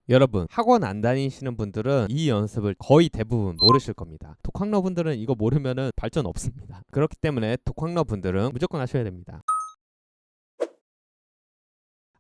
여러분, 학원 안 다니시는 분들은 이 연습을 거의 대부분 모르실 겁니다. 독학러 분들은 이거 모르면은 발전 없습니다. 그렇기 때문에 독학러 분들은 무조건 하셔야 됩니다.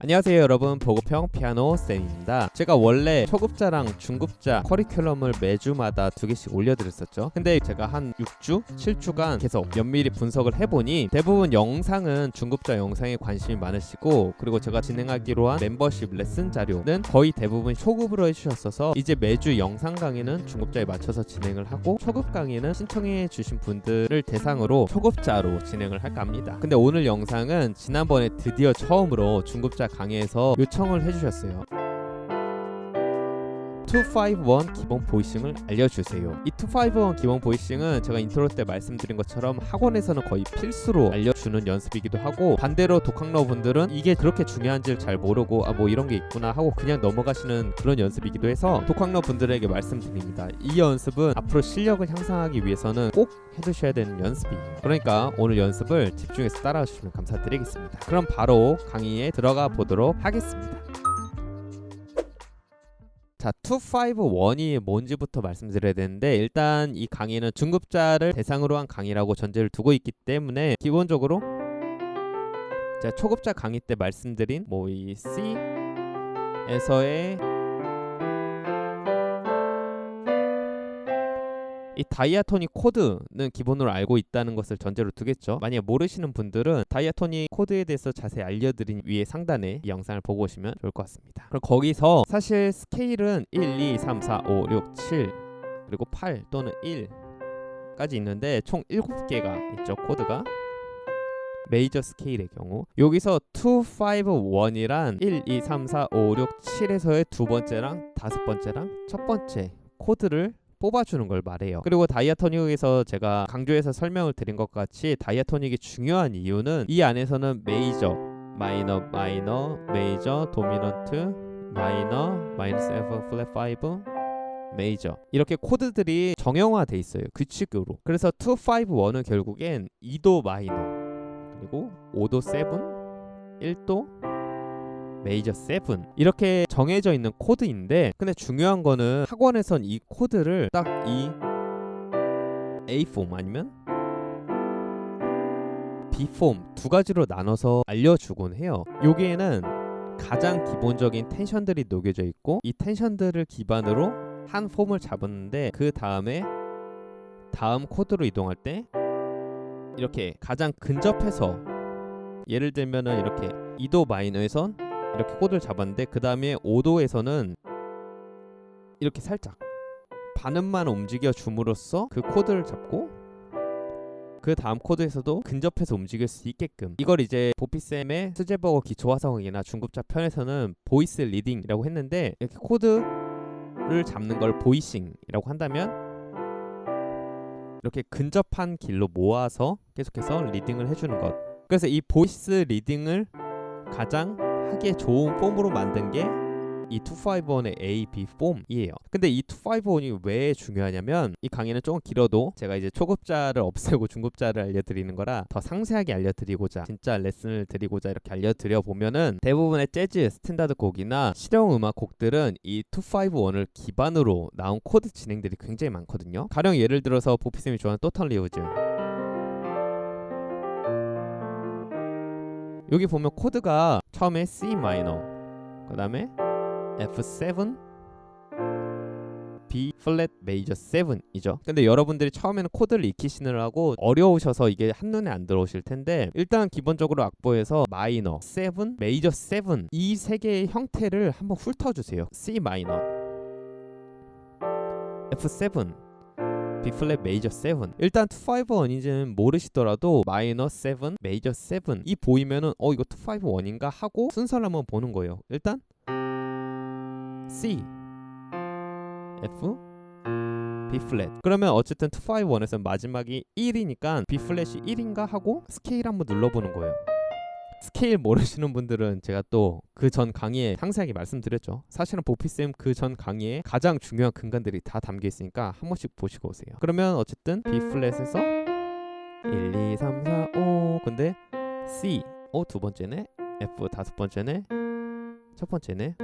안녕하세요 여러분, 보고평 피아노 쌤입니다. 제가 원래 초급자랑 중급자 커리큘럼을 매주마다 2개씩 올려드렸었죠. 근데 제가 한 6주, 7주간 계속 면밀히 분석을 해보니 대부분 영상은 중급자 영상에 관심이 많으시고, 그리고 제가 진행하기로 한 멤버십 레슨 자료는 거의 대부분 초급으로 해주셨어서 이제 매주 영상 강의는 중급자에 맞춰서 진행을 하고, 초급 강의는 신청해 주신 분들을 대상으로 초급자로 진행을 할까 합니다. 근데 오늘 영상은 지난번에 드디어 처음으로 중급자 강의에서 요청을 해주셨어요. 251 기본 보이싱을 알려주세요. 이 251 기본 보이싱은 제가 인트로 때 말씀드린 것처럼 학원에서는 거의 필수로 알려주는 연습이기도 하고, 반대로 독학러 분들은 이게 그렇게 중요한지를 잘 모르고 뭐 이런 게 있구나 하고 그냥 넘어가시는 그런 연습이기도 해서 독학러 분들에게 말씀드립니다. 이 연습은 앞으로 실력을 향상하기 위해서는 꼭 해두셔야 되는 연습이에요. 그러니까 오늘 연습을 집중해서 따라와 주시면 감사드리겠습니다. 그럼 바로 강의에 들어가 보도록 하겠습니다. 자, 251이 뭔지부터 말씀드려야 되는데, 일단 이 강의는 중급자를 대상으로 한 강의라고 전제를 두고 있기 때문에 기본적으로 제가 초급자 강의 때 말씀드린 이 C에서의 이 다이아토닉 코드는 기본으로 알고 있다는 것을 전제로 두겠죠. 만약 모르시는 분들은 다이아토닉 코드에 대해서 자세히 알려드린 위에 상단에 이 영상을 보고 오시면 좋을 것 같습니다. 그럼 거기서 사실 스케일은 1, 2, 3, 4, 5, 6, 7 그리고 8 또는 1까지 있는데 총 7개가 있죠. 코드가 메이저 스케일의 경우, 여기서 251이란 1, 2, 3, 4, 5, 6, 7에서의 두 번째랑 다섯 번째랑 첫 번째 코드를 뽑아주는 걸 말해요. 그리고 다이아토닉에서 제가 강조해서 설명을 드린 것 같이 다이아토닉이 중요한 이유는 이 안에서는 메이저, 마이너, 마이너, 메이저, 도미넌트, 마이너, 마이너스 F, 플랫 5, 메이저, 이렇게 코드들이 정형화돼 있어요. 규칙으로. 그래서 251은 결국엔 2도 마이너, 그리고 5도 7, 1도 메이저 7 이렇게 정해져 있는 코드인데, 근데 중요한 거는 학원에선 이 코드를 딱 이 A폼 아니면 B폼 두 가지로 나눠서 알려주곤 해요. 여기에는 가장 기본적인 텐션들이 녹여져 있고, 이 텐션들을 기반으로 한 폼을 잡았는데 그 다음에 다음 코드로 이동할 때 이렇게 가장 근접해서, 예를 들면은 이렇게 2도 마이너에선 이렇게 코드를 잡았는데 그 다음에 5도에서는 이렇게 살짝 반음만 움직여 줌으로써 그 코드를 잡고, 그 다음 코드에서도 근접해서 움직일 수 있게끔, 이걸 이제 보피쌤의 스제버거 기초화성학이나 중급자 편에서는 보이스 리딩이라고 했는데, 이렇게 코드를 잡는 걸 보이싱이라고 한다면 이렇게 근접한 길로 모아서 계속해서 리딩을 해주는 것. 그래서 이 보이스 리딩을 가장 하기에 좋은 폼으로 만든 게 이 251의 A, B 폼이에요. 근데 이 251이 왜 중요하냐면, 이 강의는 조금 길어도 제가 이제 초급자를 없애고 중급자를 알려드리는 거라 더 상세하게 알려드리고자, 진짜 레슨을 드리고자 이렇게 알려드려 보면은, 대부분의 재즈 스탠다드 곡이나 실용음악 곡들은 이 251을 기반으로 나온 코드 진행들이 굉장히 많거든요. 가령 예를 들어서 보피쌤이 좋아하는 또턴 리우즈, 여기 보면 코드가 처음에 C 마이너, 그 다음에 F7, B 플랫 메이저 7이죠. 근데 여러분들이 처음에는 코드를 익히시느라고 어려우셔서 이게 한눈에 안 들어오실 텐데, 일단 기본적으로 악보에서 마이너, 7, 메이저 7 이 세 개의 형태를 한번 훑어주세요. C 마이너, F7, B 플랫 메이저 7. 일단 251인지는 모르시더라도 마이너 7, 메이저 7 이 보이면은 이거 251인가 하고 순서를 한번 보는 거예요. 일단 C, F, B 플랫. 그러면 어쨌든 251에서 마지막이 1이니까 B 플랫이 1인가 하고 스케일 한번 눌러보는 거예요. 스케일 모르시는 분들은 제가 또 그 전 강의에 상세하게 말씀드렸죠. 사실은 보피쌤 그 전 강의에 가장 중요한 근간들이 다 담겨 있으니까 한 번씩 보시고 오세요. 그러면 어쨌든 B 플랫에서 1, 2, 3, 4, 5 근데 C 두 번째네, F 다섯 번째네, 첫 번째네,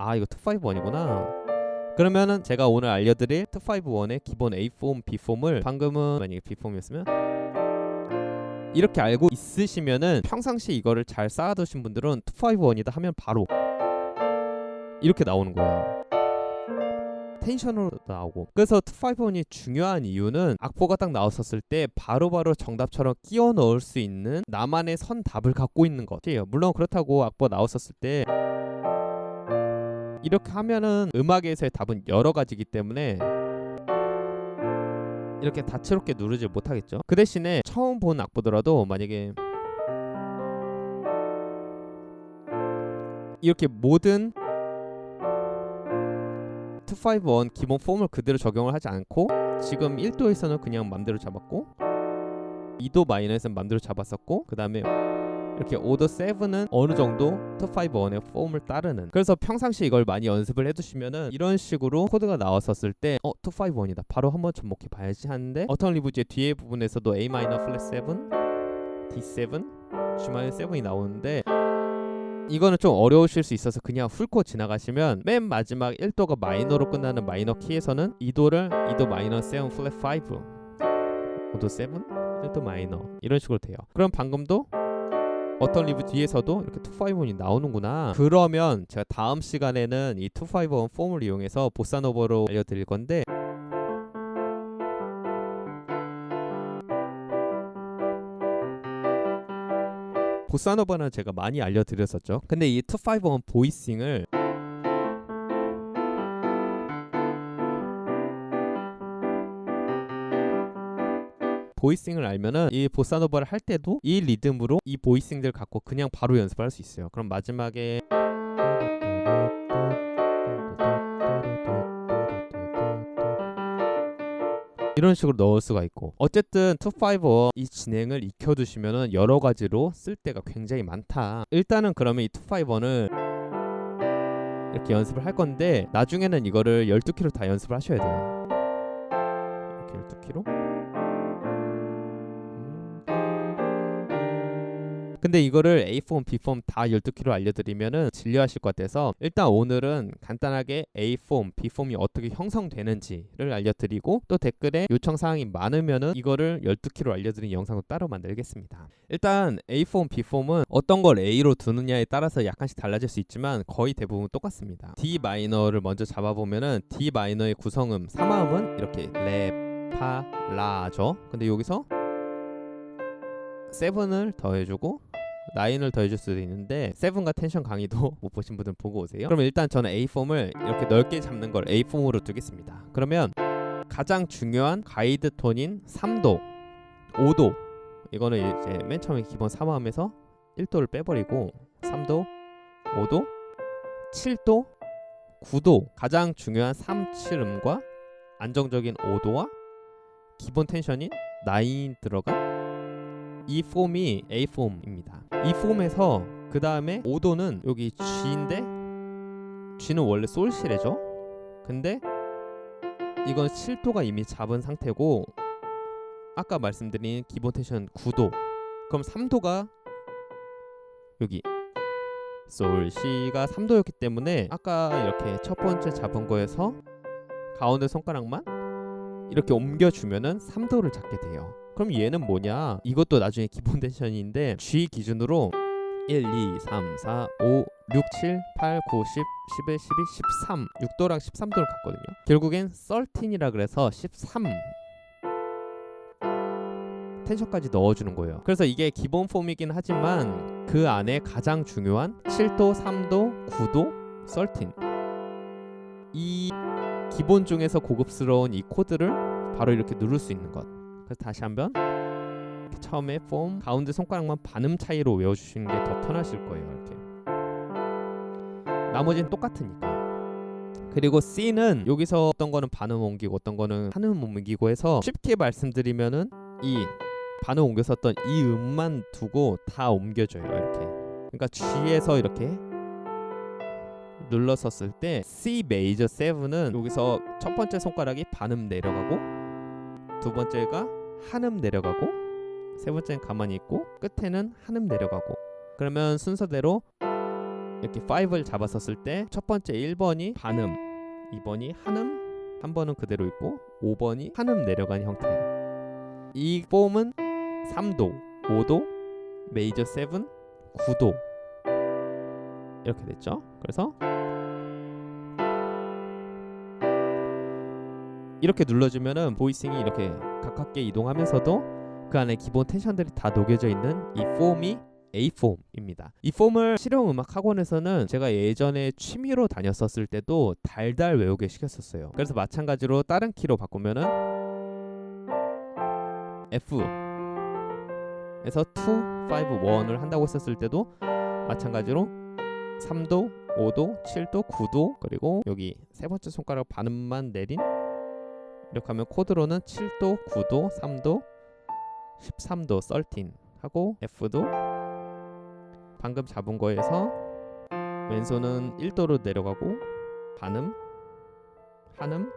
아 이거 251이구나. 그러면은 제가 오늘 알려드릴 251의 기본 A폼, B폼을 방금은 만약에 B폼이었으면 이렇게 알고 있으시면은 평상시 이거를 잘 쌓아두신 분들은 251이다 하면 바로 이렇게 나오는 거예요. 텐션으로 나오고. 그래서 251이 중요한 이유는 악보가 딱 나왔었을 때 바로바로 정답처럼 끼워 넣을 수 있는 나만의 선답을 갖고 있는 것이에요. 물론 그렇다고 악보가 나왔었을 때 이렇게 하면은 음악에서의 답은 여러 가지이기 때문에 이렇게 다채롭게 누르지 못하겠죠. 그 대신에 처음 본 악보더라도 만약에 이렇게 모든 251 기본 폼을 그대로 적용을 하지 않고 지금 1도에서는 그냥 맘대로 잡았고 2도 마이너에서는 맘대로 잡았었고 그 다음에 이렇게 오더 7은 어느 정도 251의 폼을 따르는. 그래서 평상시 이걸 많이 연습을 해두시면은 이런 식으로 코드가 나왔었을 때 251이다 바로 한번 접목해 봐야지 하는데 어턴리브지의 뒤에 부분에서도 A 마이너 플랫 7, D7, G 마이너 7이 나오는데 이거는 좀 어려우실 수 있어서 그냥 훑고 지나가시면 맨 마지막 1도가 마이너로 끝나는 마이너 키에서는 2도 마이너 7 플랫 5 오도 7, 1도 마이너 이런 식으로 돼요. 그럼 방금도 어떤 리브 뒤에서도 이렇게 251이 나오는구나. 그러면 제가 다음 시간에는 이 251 폼을 이용해서 보사노바로 알려드릴 건데 보사노바는 제가 많이 알려드렸었죠. 근데 이 251 보이싱을 보이싱을 알면은 이 보사노바를 할 때도 이 리듬으로 이 보이싱들 갖고 그냥 바로 연습을 할 수 있어요. 그럼 마지막에 이런 식으로 넣을 수가 있고 어쨌든 251 이 진행을 익혀두시면은 여러 가지로 쓸 때가 굉장히 많다. 일단은 그러면 이 251을 이렇게 연습을 할 건데 나중에는 이거를 12키로 다 연습을 하셔야 돼요. 이렇게 12키로 근데 이거를 A폼, B폼 다 12키로 알려드리면은 질려하실 것 같아서 일단 오늘은 간단하게 A폼, B폼이 어떻게 형성되는지를 알려드리고 또 댓글에 요청사항이 많으면은 이거를 12키로 알려드린 영상도 따로 만들겠습니다. 일단 A폼, B폼은 어떤 걸 A로 두느냐에 따라서 약간씩 달라질 수 있지만 거의 대부분 똑같습니다. D 마이너를 먼저 잡아보면은 D 마이너의 구성음, 3화음은 이렇게 레, 파, 라죠. 근데 여기서 7을 더해주고 9을 더해줄 수도 있는데 7과 텐션 강의도 못 보신 분들은 보고 오세요. 그럼 일단 저는 A폼을 이렇게 넓게 잡는 걸 A폼으로 두겠습니다. 그러면 가장 중요한 가이드 톤인 3도, 5도 이거는 이제 맨 처음에 기본 3화음에서 1도를 빼버리고 3도, 5도, 7도, 9도 가장 중요한 3, 7음과 안정적인 5도와 기본 텐션인 9 들어간 이 폼이 A폼입니다. 이 폼에서 그 다음에 5도는 여기 G인데 G는 원래 솔시래죠. 근데 이건 7도가 이미 잡은 상태고 아까 말씀드린 기본 텐션 9도 그럼 3도가 여기 솔시가 3도였기 때문에 아까 이렇게 첫 번째 잡은 거에서 가운데 손가락만 이렇게 옮겨주면은 3도를 잡게 돼요. 그럼 얘는 뭐냐? 이것도 나중에 기본 텐션인데 G 기준으로 1, 2, 3, 4, 5, 6, 7, 8, 9, 10, 11, 12, 13 6도랑 13도를 갖거든요. 결국엔 13이라 그래서 13 텐션까지 넣어주는 거예요. 그래서 이게 기본 폼이긴 하지만 그 안에 가장 중요한 7도, 3도, 9도, 13 이 기본 중에서 고급스러운 이 코드를 바로 이렇게 누를 수 있는 것. 그래서 다시 한번 처음에 폼 가운데 손가락만 반음 차이로 외워주시는 게 더 편하실 거예요. 이렇게 나머지는 똑같으니까. 그리고 C는 여기서 어떤 거는 반음 옮기고 어떤 거는 한음 옮기고 해서 쉽게 말씀드리면은 이 반음 옮겼었던 이 음만 두고 다 옮겨줘요. 이렇게. 그러니까 G에서 이렇게 눌렀었을 때 C 메이저 7은 여기서 첫 번째 손가락이 반음 내려가고 두 번째가 한음 내려가고 세 번째는 가만히 있고 끝에는 한음 내려가고 그러면 순서대로 이렇게 5를 잡았었을 때 첫 번째 1번이 반음, 2번이 한음, 3번은 그대로 있고 5번이 한음 내려가는 형태예요. 이 폼은 3도, 5도, 메이저 7, 9도 이렇게 됐죠. 그래서 이렇게 눌러주면은 보이싱이 이렇게 가깝게 이동하면서도 그 안에 기본 텐션들이 다 녹여져 있는 이 폼이 A폼입니다. 이 폼을 실용음악 학원에서는 제가 예전에 취미로 다녔었을 때도 달달 외우게 시켰었어요. 그래서 마찬가지로 다른 키로 바꾸면은 F에서 2, 5, 1을 한다고 했었을 때도 마찬가지로 3도, 5도, 7도, 9도 그리고 여기 세 번째 손가락 반음만 내린 이렇게 하면 코드로는 7도, 9도, 3도, 13도, 13 하고 F도 방금 잡은 거에서 왼손은 1도로 내려가고 반음, 한음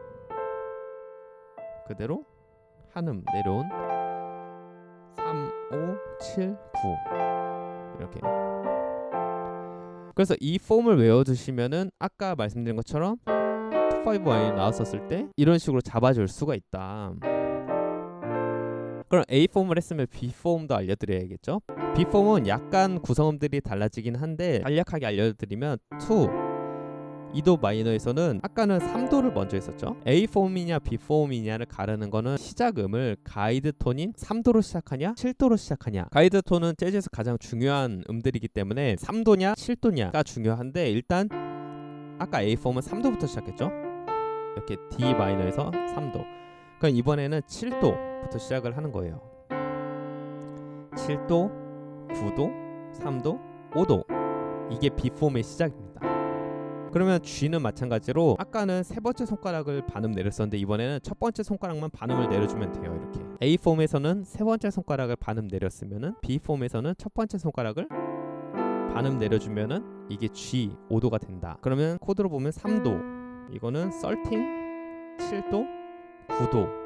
그대로 한음 내려온 3, 5, 7, 9 이렇게. 그래서 이 폼을 외워두시면은 아까 말씀드린 것처럼 2, 5, 1이 나왔었을 때 이런 식으로 잡아줄 수가 있다. 그럼 A폼을 했으면 B폼도 알려드려야겠죠. B폼은 약간 구성음들이 달라지긴 한데 간략하게 알려드리면 2, 2도 마이너에서는 아까는 3도를 먼저 했었죠. A폼이냐 B폼이냐를 가르는 거는 시작음을 가이드 톤인 3도로 시작하냐 7도로 시작하냐. 가이드 톤은 재즈에서 가장 중요한 음들이기 때문에 3도냐 7도냐가 중요한데 일단 아까 A폼은 3도부터 시작했죠. 이렇게 D 마이너에서 3도. 그럼 이번에는 7도부터 시작을 하는 거예요. 7도, 9도, 3도, 5도. 이게 B폼의 시작입니다. 그러면 G는 마찬가지로 아까는 세 번째 손가락을 반음 내렸었는데 이번에는 첫 번째 손가락만 반음을 내려주면 돼요. 이렇게 A폼에서는 세 번째 손가락을 반음 내렸으면은 B폼에서는 첫 번째 손가락을 반음 내려주면은 이게 G 5도가 된다. 그러면 코드로 보면 3도, 이거는 13, 7도, 9도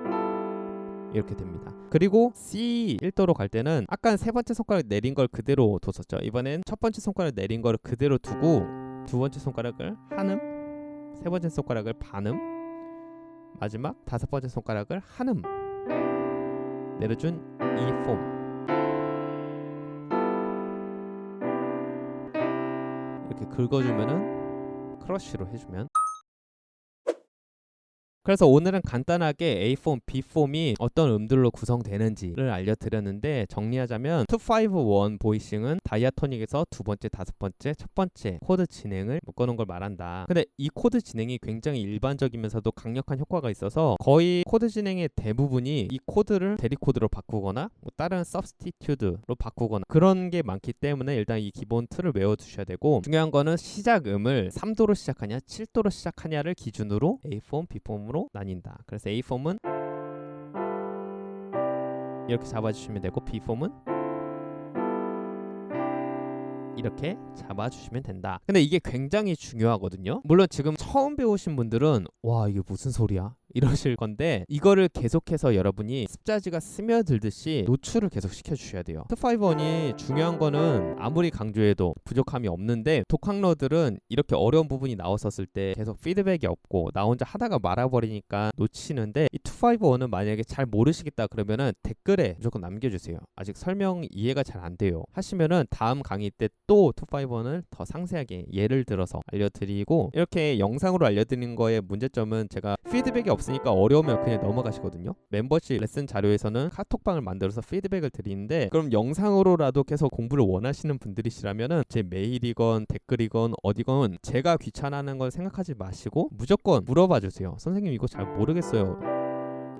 이렇게 됩니다. 그리고 C 1도로 갈 때는 아까는 세 번째 손가락 내린 걸 그대로 뒀었죠. 이번엔 첫 번째 손가락 내린 걸 그대로 두고 두 번째 손가락을 한음, 세 번째 손가락을 반음, 마지막 다섯 번째 손가락을 한음 내려준 이 폼. 이렇게 긁어주면은 크러쉬로 해주면. 그래서 오늘은 간단하게 A폼, B폼이 어떤 음들로 구성되는지를 알려드렸는데 정리하자면 2, 5, 1 보이싱은 다이아토닉에서 두 번째, 다섯 번째, 첫 번째 코드 진행을 묶어놓은 걸 말한다. 근데 이 코드 진행이 굉장히 일반적이면서도 강력한 효과가 있어서 거의 코드 진행의 대부분이 이 코드를 대리 코드로 바꾸거나 뭐 다른 서브스티튜드로 바꾸거나 그런 게 많기 때문에 일단 이 기본 틀을 외워두셔야 되고 중요한 거는 시작음을 3도로 시작하냐 7도로 시작하냐를 기준으로 A폼, B폼으로 나뉜다. 그래서 A폼은 이렇게 잡아주시면 되고 B폼은 이렇게 잡아주시면 된다. 근데 이게 굉장히 중요하거든요. 물론 지금 처음 배우신 분들은 와 이게 무슨 소리야? 이러실 건데 이거를 계속해서 여러분이 습자지가 스며들듯이 노출을 계속 시켜주셔야 돼요. 2, 5, 1이 중요한 거는 아무리 강조해도 부족함이 없는데 독학러들은 이렇게 어려운 부분이 나왔었을 때 계속 피드백이 없고 나 혼자 하다가 말아버리니까 놓치는데 이 2, 5, 1은 만약에 잘 모르시겠다 그러면은 댓글에 무조건 남겨주세요. 아직 설명 이해가 잘 안 돼요 하시면은 다음 강의 때 또 2, 5, 1을 더 상세하게 예를 들어서 알려드리고 이렇게 영상으로 알려드리는 거의 문제점은 제가 피드백이 없으니까 어려우면 그냥 넘어가시거든요. 멤버십 레슨 자료에서는 카톡방을 만들어서 피드백을 드리는데 그럼 영상으로라도 계속 공부를 원하시는 분들이시라면은 제 메일이건 댓글이건 어디건 제가 귀찮아하는 건 생각하지 마시고 무조건 물어봐 주세요. 선생님 이거 잘 모르겠어요.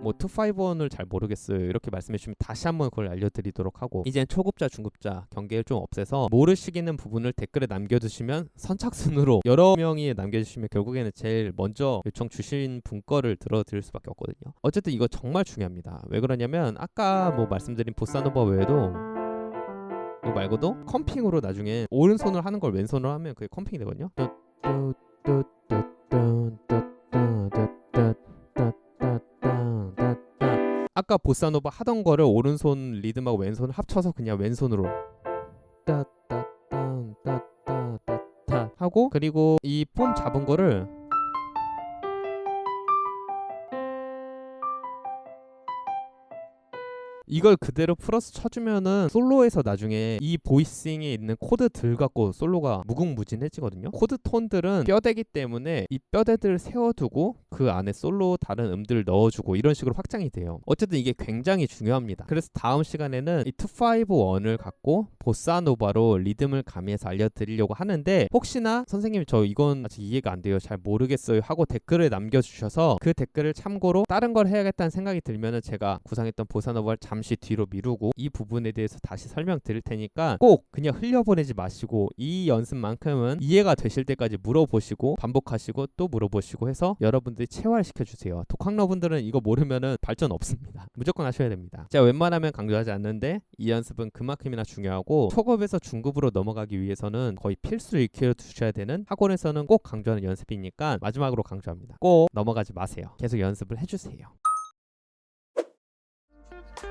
뭐 2, 5, 1을 잘 모르겠어요. 이렇게 말씀해 주시면 다시 한번 그걸 알려드리도록 하고 이젠 초급자, 중급자 경계를 좀 없애서 모르시겠는 부분을 댓글에 남겨두시면 선착순으로 여러 명이 남겨주시면 결국에는 제일 먼저 요청 주신 분 거를 들어드릴 수밖에 없거든요. 어쨌든 이거 정말 중요합니다. 왜 그러냐면 아까 뭐 말씀드린 보사노바 외에도 이거 말고도 컴핑으로 나중에 오른손으로 하는 걸 왼손으로 하면 그게 컴핑이 되거든요. 아까 보사노바 하던 거를 오른손 리듬하고 왼손을 합쳐서 그냥 왼손으로 따따따따따따따 하고, 그리고 이 폼 잡은 거를 이걸 그대로 풀어서 쳐주면은 솔로에서 나중에 이 보이싱에 있는 코드들 갖고 솔로가 무궁무진해지거든요. 코드 톤들은 뼈대기 때문에 이 뼈대들을 세워두고 그 안에 솔로 다른 음들을 넣어주고 이런 식으로 확장이 돼요. 어쨌든 이게 굉장히 중요합니다. 그래서 다음 시간에는 이 251을 갖고 보사노바로 리듬을 가미해서 알려드리려고 하는데, 혹시나 선생님 저 이건 아직 이해가 안 돼요, 잘 모르겠어요 하고 댓글을 남겨주셔서 그 댓글을 참고로 다른 걸 해야겠다는 생각이 들면은 제가 구상했던 보사노바를 잠시 뒤로 미루고 이 부분에 대해서 다시 설명드릴 테니까 꼭 그냥 흘려보내지 마시고 이 연습만큼은 이해가 되실 때까지 물어보시고 반복하시고 또 물어보시고 해서 여러분들이 체화시켜주세요. 독학러분들은 이거 모르면은 발전 없습니다. 무조건 하셔야 됩니다. 제가 웬만하면 강조하지 않는데 이 연습은 그만큼이나 중요하고, 초급에서 중급으로 넘어가기 위해서는 거의 필수 익혀 두셔야 되는, 학원에서는 꼭 강조하는 연습이니까 마지막으로 강조합니다. 꼭 넘어가지 마세요. 계속 연습을 해주세요.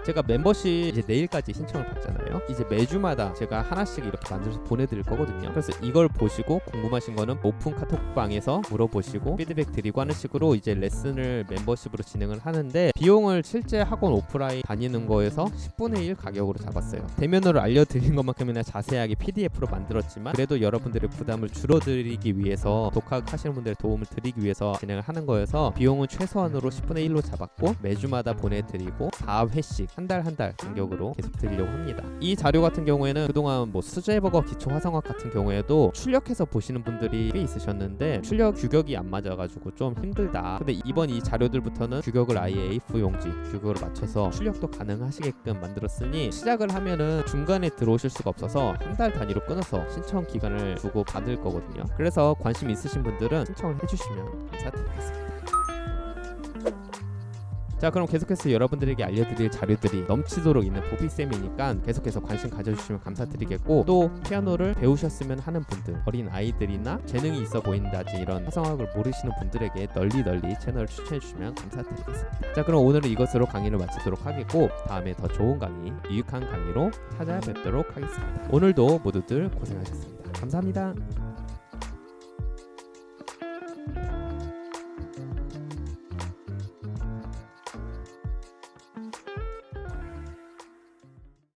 제가 멤버십 이제 내일까지 신청을 받잖아요. 이제 매주마다 제가 하나씩 이렇게 만들어서 보내드릴 거거든요. 그래서 이걸 보시고 궁금하신 거는 오픈 카톡방에서 물어보시고 피드백 드리고 하는 식으로 이제 레슨을 멤버십으로 진행을 하는데, 비용을 실제 학원 오프라인 다니는 거에서 10분의 1 가격으로 잡았어요. 대면으로 알려드린 것만큼이나 자세하게 PDF로 만들었지만 그래도 여러분들의 부담을 줄어들이기 위해서, 독학하시는 분들의 도움을 드리기 위해서 진행을 하는 거여서 비용은 최소한으로 10분의 1로 잡았고 매주마다 보내드리고 4회씩 한 달 간격으로 계속 드리려고 합니다. 이 자료 같은 경우에는 그동안 뭐 수제버거 기초 화성학 같은 경우에도 출력해서 보시는 분들이 꽤 있으셨는데 출력 규격이 안 맞아가지고 좀 힘들다. 근데 이번 이 자료들부터는 규격을 아예 A4 용지 규격으로 맞춰서 출력도 가능하시게끔 만들었으니, 시작을 하면은 중간에 들어오실 수가 없어서 한 달 단위로 끊어서 신청 기간을 주고 받을 거거든요. 그래서 관심 있으신 분들은 신청을 해주시면 감사드리겠습니다. 자, 그럼 계속해서 여러분들에게 알려드릴 자료들이 넘치도록 있는 보비쌤이니까 계속해서 관심 가져주시면 감사드리겠고, 또 피아노를 배우셨으면 하는 분들, 어린 아이들이나 재능이 있어 보인다지 이런 화성학을 모르시는 분들에게 널리 채널을 추천해주시면 감사드리겠습니다. 자, 그럼 오늘은 이것으로 강의를 마치도록 하겠고, 다음에 더 좋은 강의, 유익한 강의로 찾아뵙도록 하겠습니다. 오늘도 모두들 고생하셨습니다. 감사합니다.